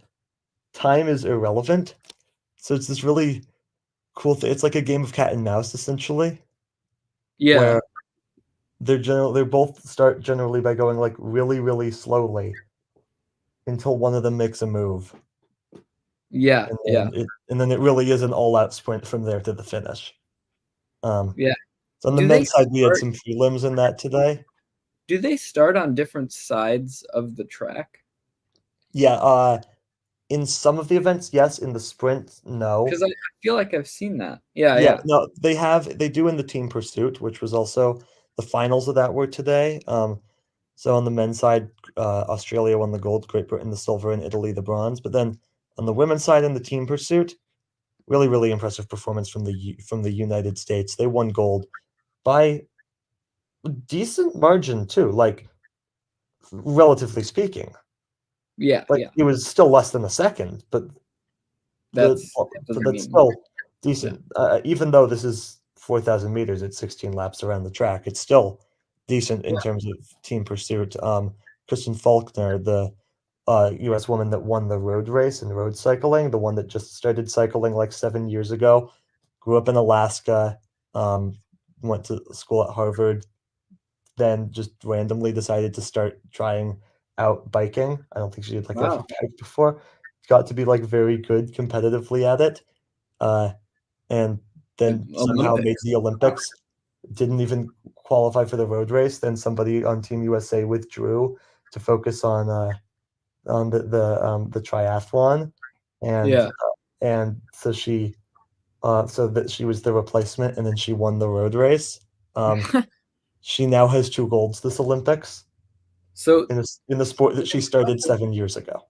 Speaker 1: time is irrelevant. So it's this really cool thing. It's like a game of cat and mouse essentially,
Speaker 3: Yeah.
Speaker 1: where they both start generally by going like really, really slowly until one of them makes a move.
Speaker 3: Yeah.
Speaker 1: And then it really is an all-out sprint from there to the finish.
Speaker 3: Yeah.
Speaker 1: So on the
Speaker 3: Do they
Speaker 1: men's side, we had
Speaker 3: start-
Speaker 1: some prelims in that today.
Speaker 3: Do they start on different sides of the track?
Speaker 1: Yeah, in some of the events, yes. In the sprint, no.
Speaker 3: Because I feel like I've seen that. Yeah.
Speaker 1: No, they do in the team pursuit, which was also the finals of that were today. So on the men's side, Australia won the gold, Great Britain the silver, and Italy the bronze. But then on the women's side in the team pursuit, really, really impressive performance from the United States. They won gold by a decent margin too, like relatively speaking.
Speaker 3: Yeah.
Speaker 1: It was still less than a second, but
Speaker 3: That's
Speaker 1: still decent. Even though this is 4,000 meters at 16 laps around the track, it's still decent in terms of team pursuit. Kristen Faulkner, the U.S. woman that won the road race in road cycling, the one that just started cycling like 7 years ago, grew up in Alaska, went to school at Harvard, then just randomly decided to start trying out biking. I don't think she had ever biked before. Got to be like very good competitively at it, and then somehow made the Olympics. Didn't even qualify for the road race. Then somebody on Team USA withdrew to focus on the triathlon, and so she that she was the replacement, and then she won the road race. She now has 2 golds this Olympics.
Speaker 3: So
Speaker 1: in the sport that she started 7 years ago.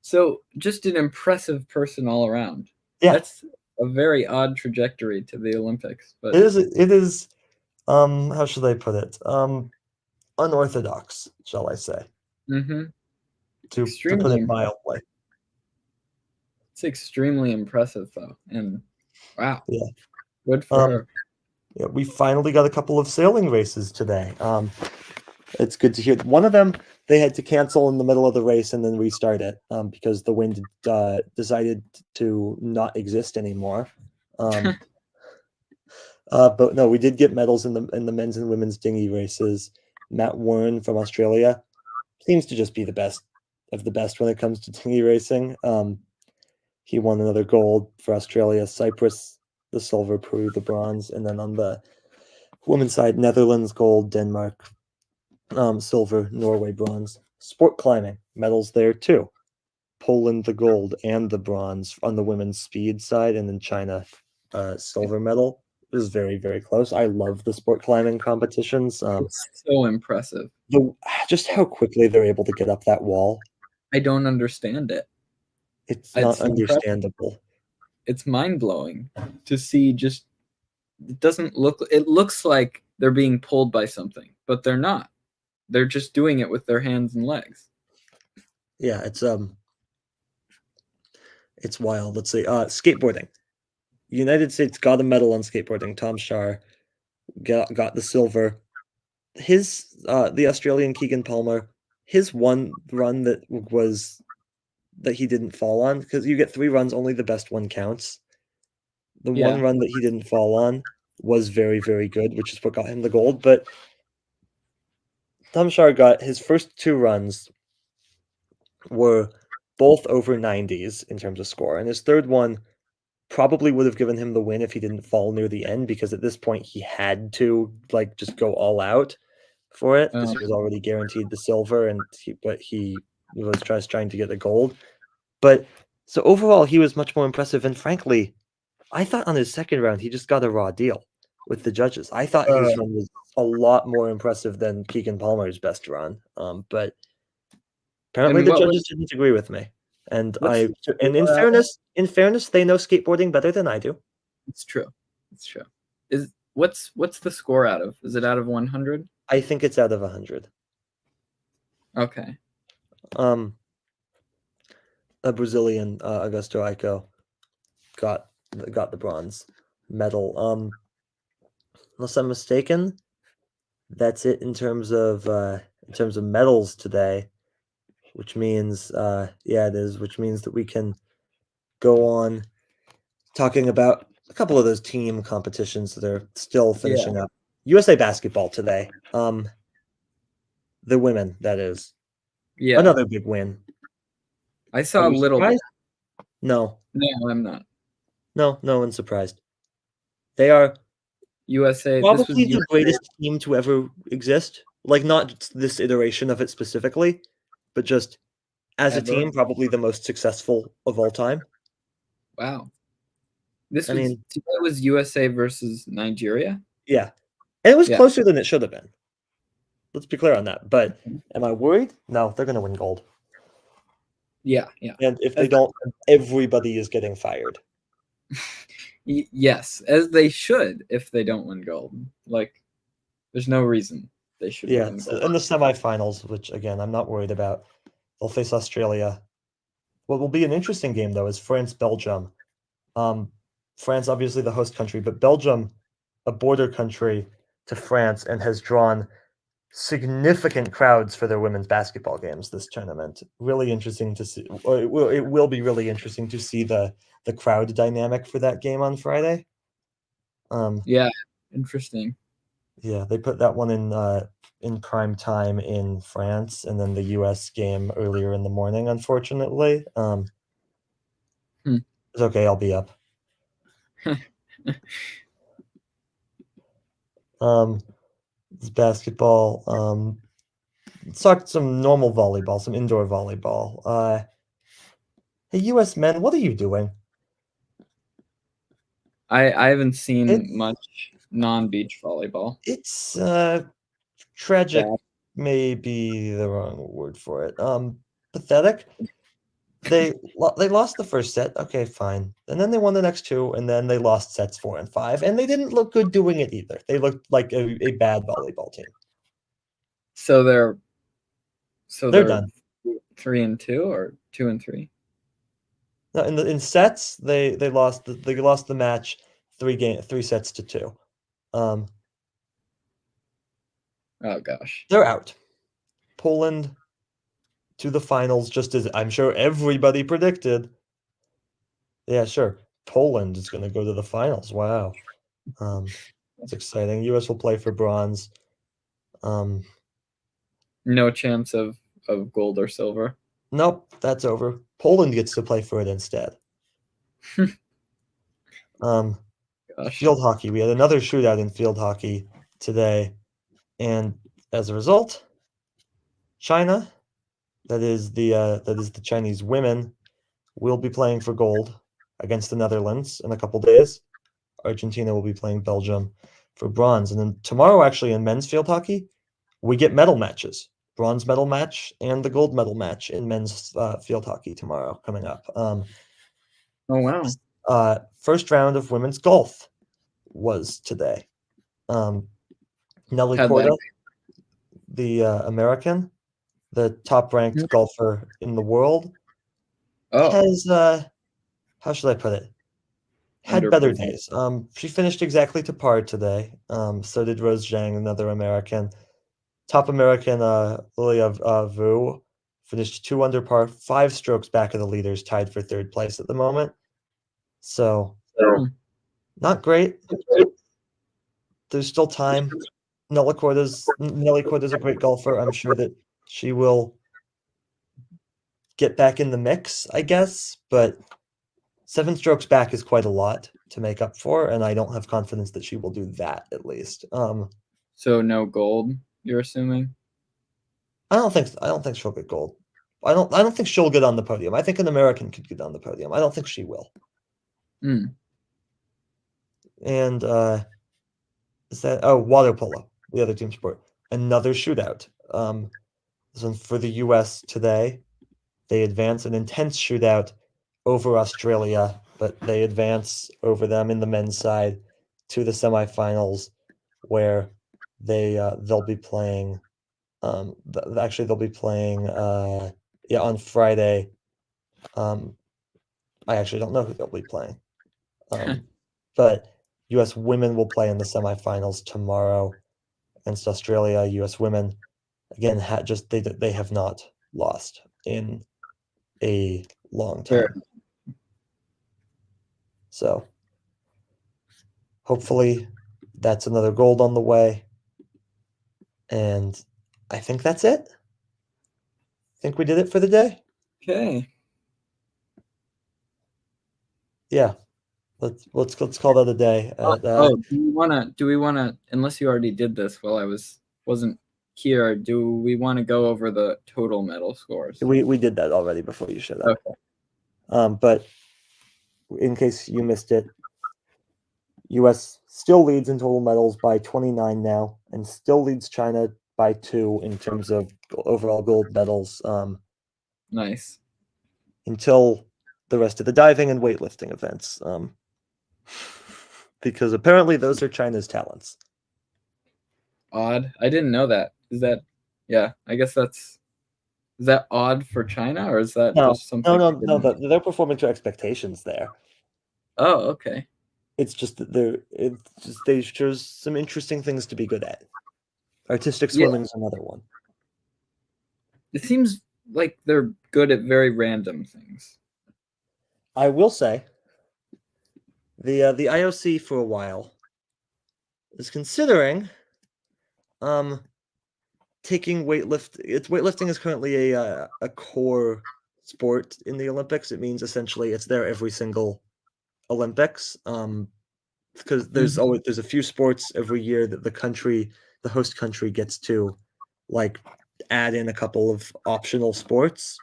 Speaker 3: So just an impressive person all around.
Speaker 1: Yeah,
Speaker 3: that's a very odd trajectory to the Olympics. But
Speaker 1: it is. How should I put it? Unorthodox, shall I say?
Speaker 3: Mm-hmm.
Speaker 1: To put it mildly.
Speaker 3: It's extremely impressive, though, and wow,
Speaker 1: Yeah.
Speaker 3: good for her.
Speaker 1: Yeah, we finally got a couple of sailing races today. It's good to hear. One of them they had to cancel in the middle of the race and then restart it because the wind decided to not exist anymore. But no, we did get medals in the men's and women's dinghy races. Matt Warren from Australia seems to just be the best of the best when it comes to dinghy racing. He won another gold for Australia, Cyprus, the silver, Peru, the bronze, and then on the women's side, Netherlands gold, Denmark silver, Norway bronze. Sport climbing medals there too. Poland the gold and the bronze on the women's speed side, and then China silver medal. It was very, very close. I love the sport climbing competitions.
Speaker 3: It's so impressive.
Speaker 1: Just how quickly they're able to get up that wall.
Speaker 3: I don't understand it.
Speaker 1: It's not
Speaker 3: impressive.
Speaker 1: understandable.
Speaker 3: It's mind-blowing to see. Just it doesn't look. It looks like they're being pulled by something, but they're not. They're just doing it with their hands and legs.
Speaker 1: Yeah, it's wild. Let's see. Skateboarding. United States got a medal on skateboarding. Tom Shar got the silver. The Australian Keegan Palmer, his one run that he didn't fall on, because you get 3 runs, only the best one counts. The one run that he didn't fall on was very, very good, which is what got him the gold. But Tom Shar got his first 2 runs were both over 90s in terms of score, and his third one probably would have given him the win if he didn't fall near the end, because at this point he had to just go all out for it because he was already guaranteed the silver, but he was just trying to get the gold. But so overall, he was much more impressive, and frankly, I thought on his second round he just got a raw deal with the judges. I thought his run was a lot more impressive than Keegan Palmer's best run, but apparently the judges didn't agree with me. And in fairness, they know skateboarding better than I do.
Speaker 3: It's true. It's true. What's the score out of? Is it out of 100?
Speaker 1: I think it's out of 100.
Speaker 3: Okay.
Speaker 1: A Brazilian, Augusto Aiko, got the bronze medal. Unless I'm mistaken, that's it in terms of medals today, which means it is, which means that we can go on talking about a couple of those team competitions that are still finishing up. USA basketball today. The women, that is.
Speaker 3: Yeah.
Speaker 1: Another big win.
Speaker 3: I saw a little bit.
Speaker 1: No.
Speaker 3: No, I'm not.
Speaker 1: No one's surprised. They are
Speaker 3: USA.
Speaker 1: Probably the greatest team to ever exist. Like, not this iteration of it specifically, but just as a team, probably the most successful of all time.
Speaker 3: Wow. Today was USA versus Nigeria?
Speaker 1: Yeah. And it was closer than it should have been. Let's be clear on that. But am I worried? No, they're going to win gold.
Speaker 3: Yeah.
Speaker 1: And if they don't, everybody is getting fired.
Speaker 3: Yes, as they should if they don't win gold. Like, there's no reason they should win gold.
Speaker 1: In the semifinals, which, again, I'm not worried about, they'll face Australia. What will be an interesting game, though, is France-Belgium. France, obviously the host country, but Belgium, a border country to France, and has drawn significant crowds for their women's basketball games this tournament. Really interesting to see. It will be really interesting to see the crowd dynamic for that game on Friday.
Speaker 3: Yeah, interesting.
Speaker 1: Yeah, they put that one in prime time in France, and then the US game earlier in the morning, unfortunately. It's okay, I'll be up. It's basketball. Let's talk some normal volleyball, some indoor volleyball. Hey, US men, what are you doing?
Speaker 3: I haven't seen much non-beach volleyball.
Speaker 1: It's tragic, may be the wrong word for it. Pathetic. They lost the first set. Okay, fine. And then they won the next 2, and then they lost sets 4 and 5, and they didn't look good doing it either. They looked like a bad volleyball team.
Speaker 3: So they're
Speaker 1: done.
Speaker 3: 3-2 or 2-3?
Speaker 1: No, in sets, they lost the match 3 sets to 2.
Speaker 3: Oh gosh.
Speaker 1: They're out. Poland to the finals, just as I'm sure everybody predicted. Yeah, sure. Poland is going to go to the finals. Wow. It's exciting. U.S. will play for bronze.
Speaker 3: No chance of gold or silver.
Speaker 1: Nope, that's over. Poland gets to play for it instead.
Speaker 3: Gosh.
Speaker 1: Field hockey. We had another shootout in field hockey today, and as a result, China, that is the Chinese women, will be playing for gold against the Netherlands in a couple days. Argentina will be playing Belgium for bronze, and then tomorrow, actually, in men's field hockey, we get medal matches. Bronze medal match and the gold medal match in men's field hockey tomorrow coming up.
Speaker 3: Oh wow.
Speaker 1: First round of women's golf was today. Nelly
Speaker 3: How'd
Speaker 1: Korda,
Speaker 3: that
Speaker 1: the American, the top-ranked golfer in the world, has how should I put it? Had better
Speaker 3: Underperformed.
Speaker 1: days. She finished exactly to par today. So did Rose Zhang, another American. Top American, Lilia Vu, finished 2 under par, 5 strokes back of the leaders, tied for 3rd place at the moment. So, not great. There's still time. Nelly Korda's a great golfer. I'm sure that she will get back in the mix, I guess, but 7 strokes back is quite a lot to make up for, and I don't have confidence that she will do that, at least.
Speaker 3: So no gold, you're assuming?
Speaker 1: I don't think she'll get gold. I don't think she'll get on the podium. I think an American could get on the podium. I don't think she will. And is that water polo, the other team sport. Another shootout. This one for the US today. They advance an intense shootout over Australia, but they advance over them in the men's side to the semifinals, where they'll be playing. Actually, they'll be playing on Friday. I actually don't know who they'll be playing, but U.S. women will play in the semifinals tomorrow against Australia. U.S. women again they have not lost in a long time.
Speaker 3: Sure.
Speaker 1: So hopefully that's another gold on the way. And I think that's it. I think we did it for the day.
Speaker 3: Okay.
Speaker 1: Yeah. Let's call that a day.
Speaker 3: Do we wanna unless you already did this while I wasn't here, do we want to go over the total medal scores?
Speaker 1: We did that already before you showed up.
Speaker 3: Okay.
Speaker 1: But in case you missed it, U.S. still leads in total medals by 29 now, and still leads China by 2 in terms of overall gold medals.
Speaker 3: Nice.
Speaker 1: Until the rest of the diving and weightlifting events, because apparently those are China's talents.
Speaker 3: Odd. I didn't know that. Is that? Yeah. I guess that's. Is that odd for China, or is that just something?
Speaker 1: No. They're performing to expectations there.
Speaker 3: Oh, okay.
Speaker 1: It's just that they show some interesting things to be good at. Artistic swimming is another one.
Speaker 3: It seems like they're good at very random things.
Speaker 1: I will say, the IOC for a while is considering taking weightlifting is currently a core sport in the Olympics. It means essentially it's there every single Olympics, because there's a few sports every year that the host country gets to like add in a couple of optional sports.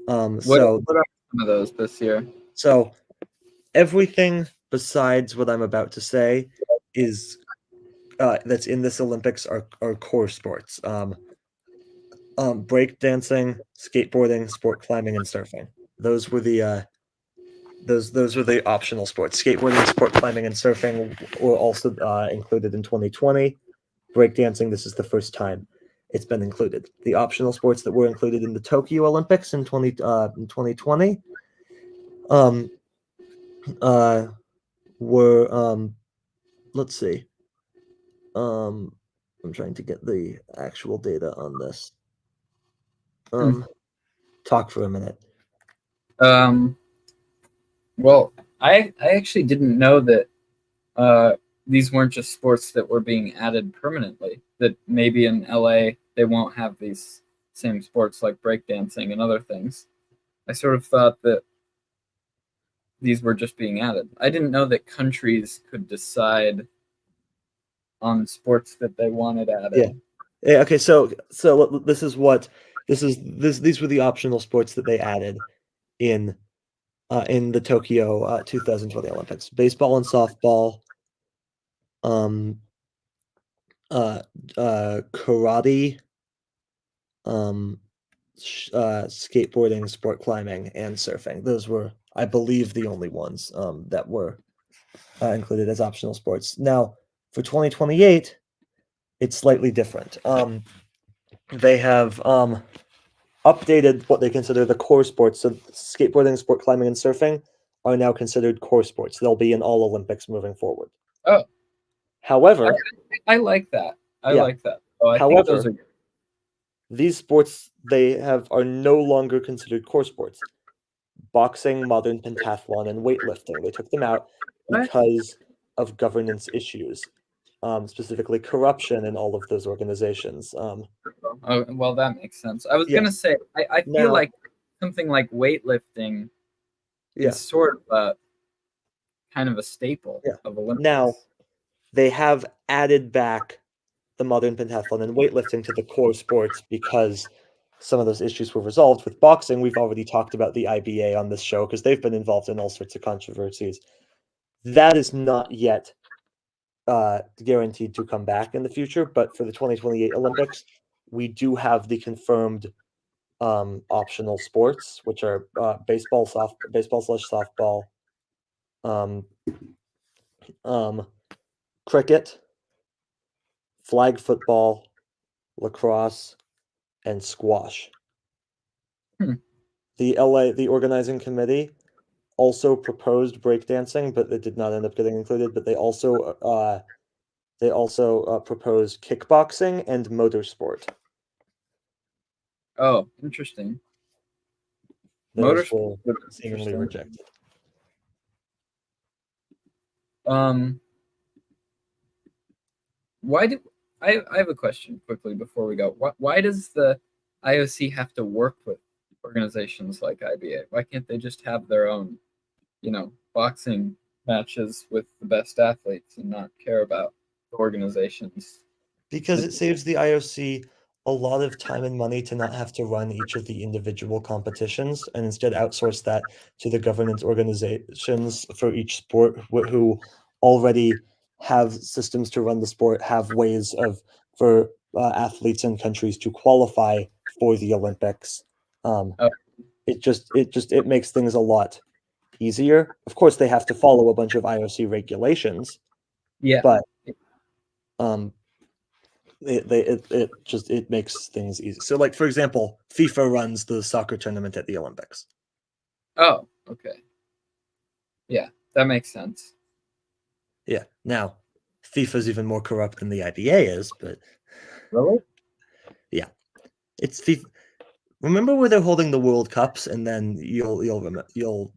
Speaker 3: What are some of those this year?
Speaker 1: So everything besides what I'm about to say is that's in this Olympics are core sports. Break dancing, skateboarding, sport climbing, and surfing. Those were the optional sports. Skateboarding, sport climbing, and surfing were also included in 2020. Breakdancing, this is the first time it's been included. The optional sports that were included in the Tokyo Olympics in 2020 were let's see. I'm trying to get the actual data on this. Talk for a minute.
Speaker 3: Well, I actually didn't know that these weren't just sports that were being added permanently. That maybe in LA they won't have these same sports like breakdancing and other things. I sort of thought that these were just being added. I didn't know that countries could decide on sports that they wanted added.
Speaker 1: Yeah. Okay. So these were the optional sports that they added in the Tokyo 2020 Olympics: baseball and softball, karate, skateboarding, sport climbing, and surfing. Those were, I believe, the only ones that were included as optional sports. Now, for 2028, it's slightly different. They have updated what they consider the core sports. So skateboarding, sport climbing, and surfing are now considered core sports. They'll be in all Olympics moving forward.
Speaker 3: Oh,
Speaker 1: however,
Speaker 3: I like that. I
Speaker 1: Yeah.
Speaker 3: like that. Oh, I think
Speaker 1: However,
Speaker 3: those are
Speaker 1: these sports are no longer considered core sports. Boxing, modern pentathlon, and weightlifting. They took them out
Speaker 3: What?
Speaker 1: because of governance issues, specifically corruption in all of those organizations.
Speaker 3: Oh, well, that makes sense. I was
Speaker 1: Yeah.
Speaker 3: gonna say I feel
Speaker 1: Now-
Speaker 3: like something like weightlifting
Speaker 1: Yeah.
Speaker 3: is sort of kind of a staple
Speaker 1: Yeah.
Speaker 3: of Olympics.
Speaker 1: Now, they have added back the modern pentathlon and weightlifting to the core sports because some of those issues were resolved. With boxing, we've already talked about the IBA on this show because they've been involved in all sorts of controversies. That is not yet guaranteed to come back in the future, but for the 2028 Olympics, we do have the confirmed optional sports, which are baseball / softball, cricket, flag football, lacrosse, and squash. The organizing committee also proposed breakdancing, but it did not end up getting included. But they also proposed kickboxing and motorsport.
Speaker 3: Oh, interesting.
Speaker 1: Those
Speaker 3: Motorsport
Speaker 1: were
Speaker 3: would be
Speaker 1: seemingly
Speaker 3: interesting.
Speaker 1: rejected.
Speaker 3: Why do I have a question quickly before we go. Why does the IOC have to work with organizations like IBA? Why can't they just have their own, boxing matches with the best athletes and not care about the organizations?
Speaker 1: Because it saves the IOC a lot of time and money to not have to run each of the individual competitions and instead outsource that to the governance organizations for each sport who already have systems to run the sport, have ways for athletes and countries to qualify for the Olympics. It makes things a lot easier. Of course, they have to follow a bunch of IOC regulations.
Speaker 3: Yeah.
Speaker 1: But it makes things easy. So, like, for example, FIFA runs the soccer tournament at the Olympics.
Speaker 3: Oh, okay. Yeah, that makes sense.
Speaker 1: Yeah. Now, FIFA's even more corrupt than the IBA is, but
Speaker 3: Really?
Speaker 1: yeah, it's FIFA. Remember where they're holding the World Cups, and then you'll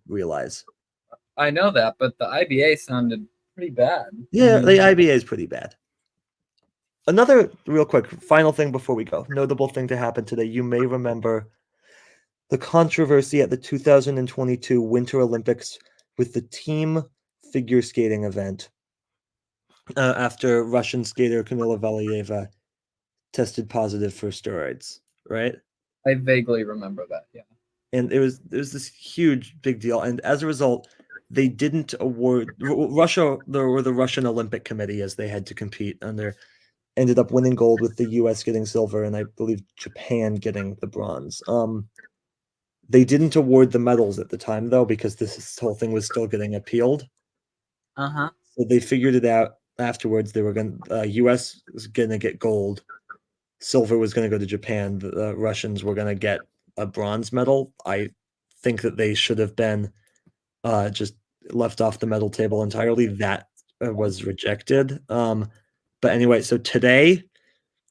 Speaker 1: realize.
Speaker 3: I know that, but the IBA sounded pretty bad.
Speaker 1: Yeah, the IBA is pretty bad. Another real quick final thing before we go. Notable thing to happen today. You may remember the controversy at the 2022 Winter Olympics with the team figure skating event after Russian skater Kamila Valieva tested positive for steroids, right?
Speaker 3: I vaguely remember that, yeah.
Speaker 1: And it was this huge big deal, and as a result, they didn't award Russia or the Russian Olympic Committee, as they had to compete under, ended up winning gold with the U.S. getting silver and I believe Japan getting the bronze. They didn't award the medals at the time though because this whole thing was still getting appealed.
Speaker 3: Uh-huh.
Speaker 1: So they figured it out afterwards. They were going U.S. was going to get gold, silver was going to go to Japan. The Russians were going to get a bronze medal. I think that they should have been just left off the medal table entirely. That was rejected. But anyway, so today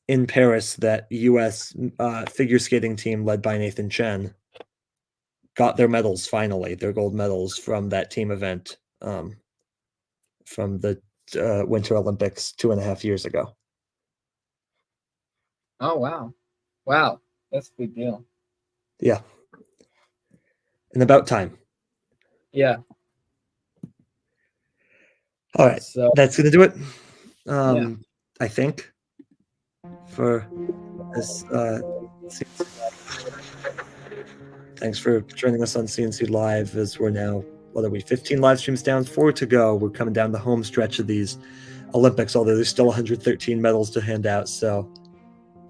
Speaker 1: in Paris, that U.S. Figure skating team led by Nathan Chen got their medals finally, their gold medals from that team event from the Winter Olympics 2.5 years ago.
Speaker 3: Oh, wow, that's a big deal.
Speaker 1: Yeah, and about time.
Speaker 3: Yeah.
Speaker 1: All right,
Speaker 3: So
Speaker 1: that's gonna do it.
Speaker 3: Yeah.
Speaker 1: I think for this. Thanks for joining us on C&C Live, as we're now, what are we, 15 live streams down, 4 to go. We're coming down the home stretch of these Olympics, although there's still 113 medals to hand out. So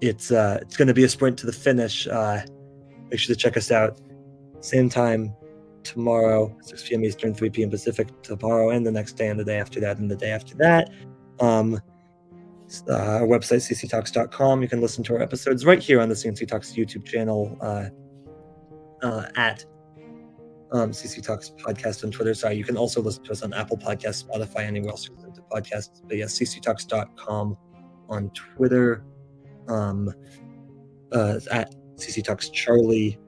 Speaker 1: it's going to be a sprint to the finish. Make sure to check us out. Same time tomorrow, 6 p.m. Eastern, 3 p.m. Pacific, tomorrow and the next day and the day after that and the day after that. Our website, cctalks.com. You can listen to our episodes right here on the C&C Talks YouTube channel at C&C Talks podcast on Twitter. Sorry, you can also listen to us on Apple Podcasts, Spotify, anywhere else you listen to podcasts. But yeah, cctalks.com on Twitter. At C&C Talks Charlie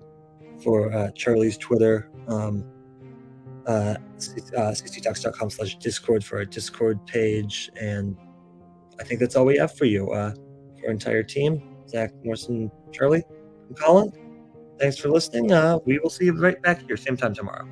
Speaker 1: for Charlie's Twitter. cctalks.com/Discord for our Discord page. And I think that's all we have for you. For our entire team, Zach, Morrison, Charlie, and Colin. Thanks for listening. We will see you right back here, same time tomorrow.